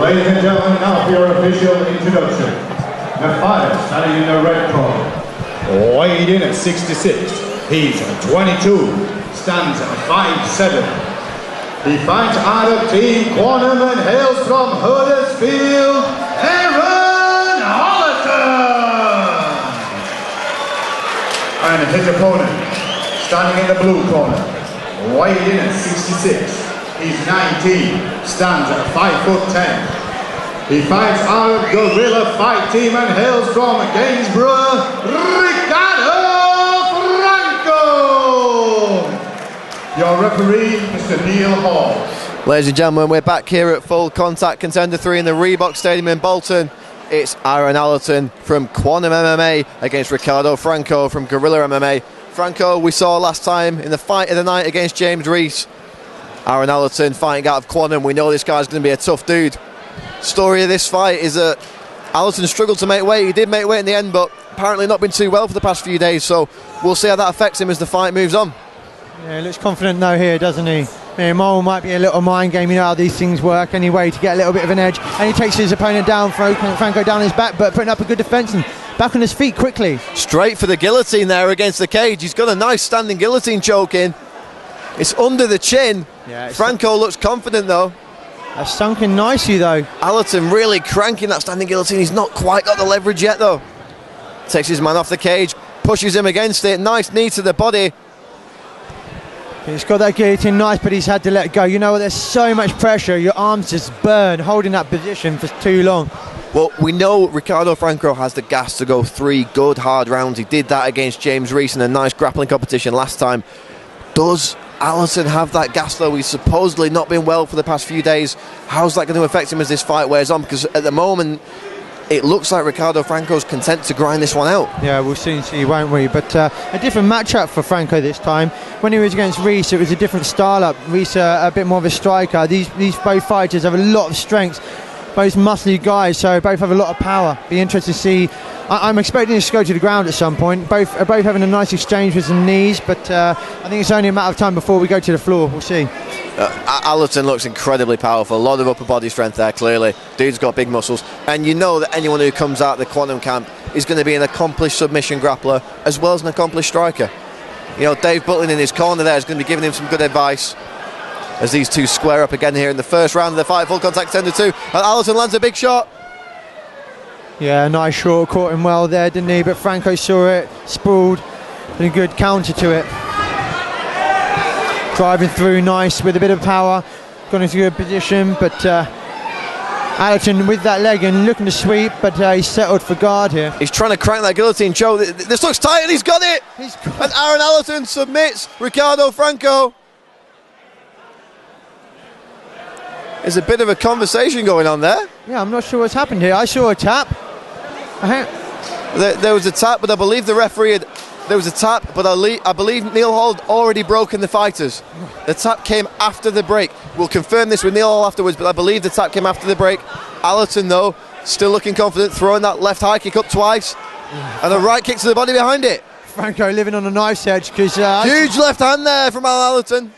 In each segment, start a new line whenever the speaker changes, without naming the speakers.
Ladies and gentlemen, now for your official introduction. The fighter starting in the red corner, weighed in at 66. He's 22, stands at 5'7". He fights out of Team Quantum and hails from Huddersfield, Allerton! And his opponent, standing in the blue corner, weighed in at 66. He's 19, stands at 5'10". He fights out of Gorilla Fight Team and hails from Gainsborough, Ricardo Franco! Your referee, Mr. Neil Hall.
Ladies and gentlemen, we're back here at Full Contact Contender 3 in the Reebok Stadium in Bolton. It's Aaron Allerton from Quantum MMA against Ricardo Franco from Gorilla MMA. Franco, we saw last time in the fight of the night against James Reese. Aaron Allerton fighting out of Quantum. We know this guy's going to be a tough dude. Story of this fight is that Allerton struggled to make weight. He did make weight in the end, but apparently not been too well for the past few days, so we'll see how that affects him as the fight moves on.
Yeah, he looks confident though here, doesn't he? Yeah, Mole might be a little mind game, you know how these things work anyway, to get a little bit of an edge, and he takes his opponent down, Franco down his back, but putting up a good defence and back on his feet quickly. Straight
for the guillotine there against the cage. He's got a nice standing guillotine choke in. It's under the chin. Yeah, Franco looks confident though.
That's sunk in nicely though.
Allerton really cranking that standing guillotine. He's not quite got the leverage yet though. Takes his man off the cage, pushes him against it. Nice knee to the body.
He's got that guillotine nice, but he's had to let go. You know what, there's so much pressure, your arms just burn holding that position for too long.
Well, we know Ricardo Franco has the gas to go 3 good hard rounds. He did that against James Reese in a nice grappling competition last time. Does Allerton have that gas though? He's supposedly not been well for the past few days. How's that going to affect him as this fight wears on? Because at the moment it looks like Ricardo Franco's content to grind this one out.
Yeah, we'll soon see, won't we? But a different matchup for Franco this time. When he was against Reese, it was a different style up. Reese a bit more of a striker. These both fighters have a lot of strength, both muscly guys, so both have a lot of power. Be interested to see. I'm expecting this to go to the ground at some point. Both having a nice exchange with some knees, but I think it's only a matter of time before we go to the floor. We'll see.
Allerton looks incredibly powerful. A lot of upper body strength there, clearly. Dude's got big muscles. And you know that anyone who comes out of the Quantum camp is going to be an accomplished submission grappler as well as an accomplished striker. You know, Dave Butlin in his corner there is going to be giving him some good advice as these two square up again here in the first round of the fight. Full Contact Contender 2. And Allerton lands a big shot.
Yeah, nice short, caught him well there, didn't he? But Franco saw it, sprawled, and a good counter to it. Driving through nice with a bit of power, got into a good position, but Allerton with that leg and looking to sweep, but he's settled for guard here.
He's trying to crank that guillotine choke. This looks tight and he's got it! And Aaron Allerton submits Ricardo Franco. There's a bit of a conversation going on there.
Yeah, I'm not sure what's happened here. I saw a tap.
There was a tap, but I believe the referee had... There was a tap, but I believe Neil Hall had already broken the fighters. The tap came after the break. We'll confirm this with Neil Hall afterwards, but I believe the tap came after the break. Allerton, though, still looking confident, throwing that left high kick up twice, and a right kick to the body behind it.
Franco living on a knife's edge, because...
huge left hand there from Allerton.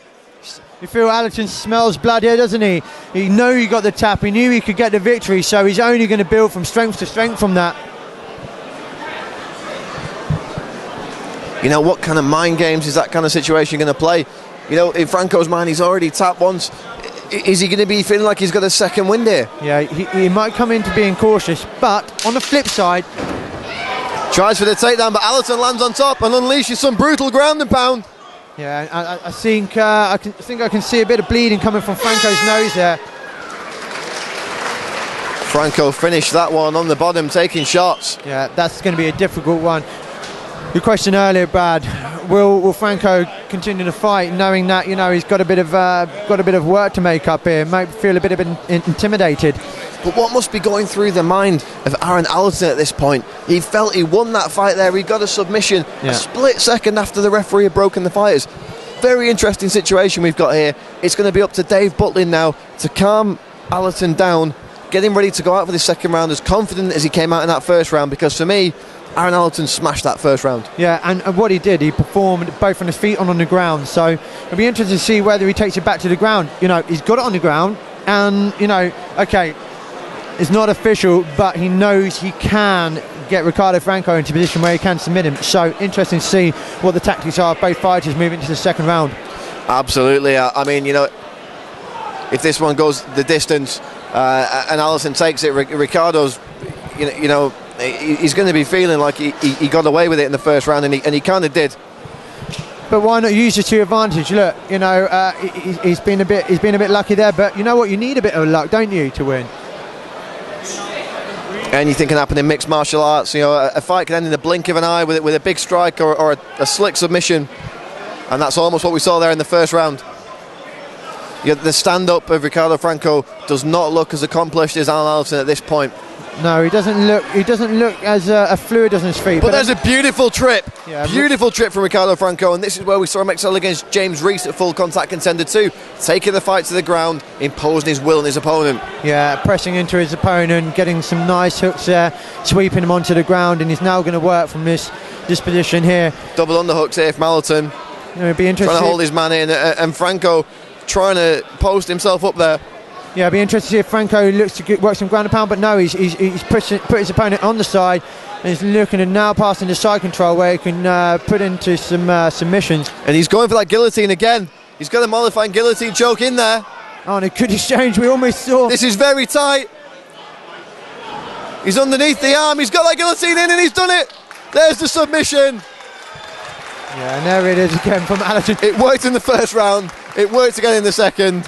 You feel Allerton smells blood here, doesn't he? He knew he got the tap, he knew he could get the victory, so he's only going to build from strength to strength from that.
You know, what kind of mind games is that kind of situation going to play? You know, in Franco's mind, he's already tapped once. Is he going to be feeling like he's got a second wind here?
Yeah, he might come into being cautious, but on the flip side...
Tries for the takedown, but Allerton lands on top and unleashes some brutal ground and pound.
Yeah, I think I can see a bit of bleeding coming from Franco's nose there.
Franco finished that one on the bottom, taking shots.
Yeah, that's going to be a difficult one. Your question earlier, Brad, will Franco continue to fight, knowing that, you know, he's got a bit of work to make up here, might feel a bit intimidated.
But what must be going through the mind of Aaron Allerton at this point? He felt he won that fight there. He got a submission a split second after the referee had broken the fighters. Very interesting situation we've got here. It's going to be up to Dave Butlin now to calm Allerton down, get him ready to go out for the second round as confident as he came out in that first round, because for me, Aaron Allerton smashed that first round. Yeah,
and what he did, he performed both on his feet and on the ground. So it'll be interesting to see whether he takes it back to the ground. You know, he's got it on the ground, and, you know, okay, It's not official, but he knows he can get Ricardo Franco into a position where he can submit him. So interesting to see what the tactics are of both fighters moving into the second round.
Absolutely. I mean, you know, if this one goes the distance and Allerton takes it, Ricardo's, you know, he's going to be feeling like he got away with it in the first round, and he kind of did.
But why not use it to your advantage? Look, you know, he's been a bit lucky there, but you know what? You need a bit of luck, don't you, to win?
Anything can happen in mixed martial arts. You know, a fight can end in the blink of an eye with a big strike or a slick submission, and that's almost what we saw there in the first round. Yeah, the stand-up of Ricardo Franco does not look as accomplished as Allerton at this point.
No, he doesn't look as fluid on his feet.
But there's a beautiful trip,
yeah,
beautiful trip from Ricardo Franco, and this is where we saw him excel against James Reese at Full Contact Contender 2, taking the fight to the ground, imposing his will on his opponent. Yeah,
pressing into his opponent, getting some nice hooks there, sweeping him onto the ground, and he's now going to work from this position here.
Double underhooks here from Allerton.
You know, it'd be interesting.
Trying to hold his man in, and Franco trying to post himself up there.
Yeah, it'd be interesting to see if Franco looks to work some ground and pound, but no, he's put his opponent on the side, and he's looking to now pass into side control where he can put into some submissions.
And he's going for that guillotine again. He's got a mollifying guillotine choke in there.
Oh, and a good exchange we almost saw.
This is very tight. He's underneath the arm, he's got that guillotine in, and he's done it. There's the submission.
Yeah, and there it is again from Allerton.
It worked in the first round, it worked again in the second.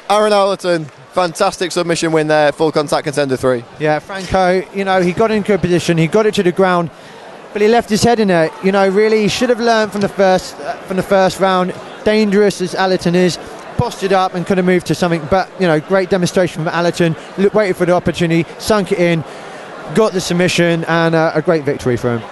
Aaron Allerton, fantastic submission win there, Full Contact Contender 3.
Yeah, Franco, you know, he got in good position, he got it to the ground, but he left his head in it. You know, really, he should have learned from the first round. Dangerous as Allerton is, postured up and could have moved to something. But you know, great demonstration from Allerton. Waited for the opportunity, sunk it in, got the submission, and a great victory for him.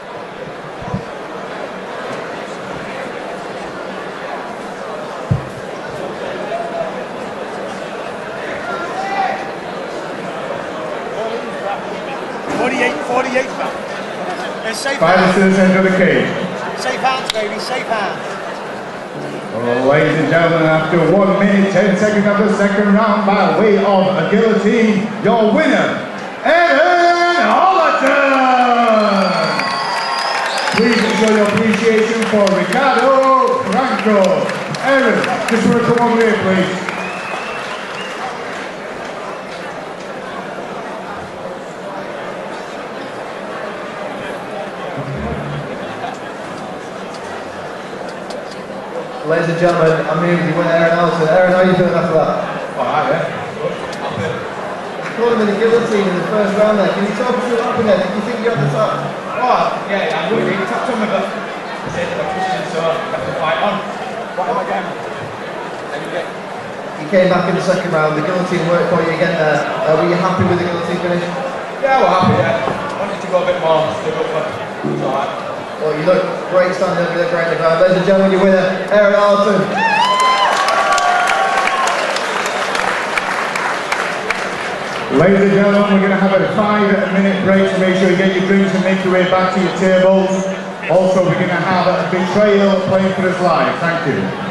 Fighters to the centre of the cage.
Safe hands, baby, safe hands.
Oh, ladies and gentlemen, after 1 minute 10 seconds of the second round, by way of a guillotine, your winner, Allerton! Please show your appreciation for Ricardo Franco. Aaron, just want to come over here, please.
Ladies and gentlemen, I'm here with you winner, Aaron Allerton. Aaron, how are you feeling after that?
Alright, yeah.
Caught him in the guillotine in the first round there. Can you talk us through what happened there? Did you think you got the top?
Oh, yeah, I would. He tapped on me, but I said I pushed him, so I have to fight on. Fight on again.
You came back in the second round, the guillotine worked for you again there. Were you happy with the guillotine finish?
Yeah, we're happy, yeah. Wanted to go a bit more, stood up, but it's alright.
Well, you look great standing over there, great in the ground. Ladies and gentlemen, your winner, Aaron Allerton.
Ladies and gentlemen, we're going to have a 5-minute break to make sure you get your drinks and make your way back to your tables. Also, we're going to have a betrayal playing for us live. Thank you.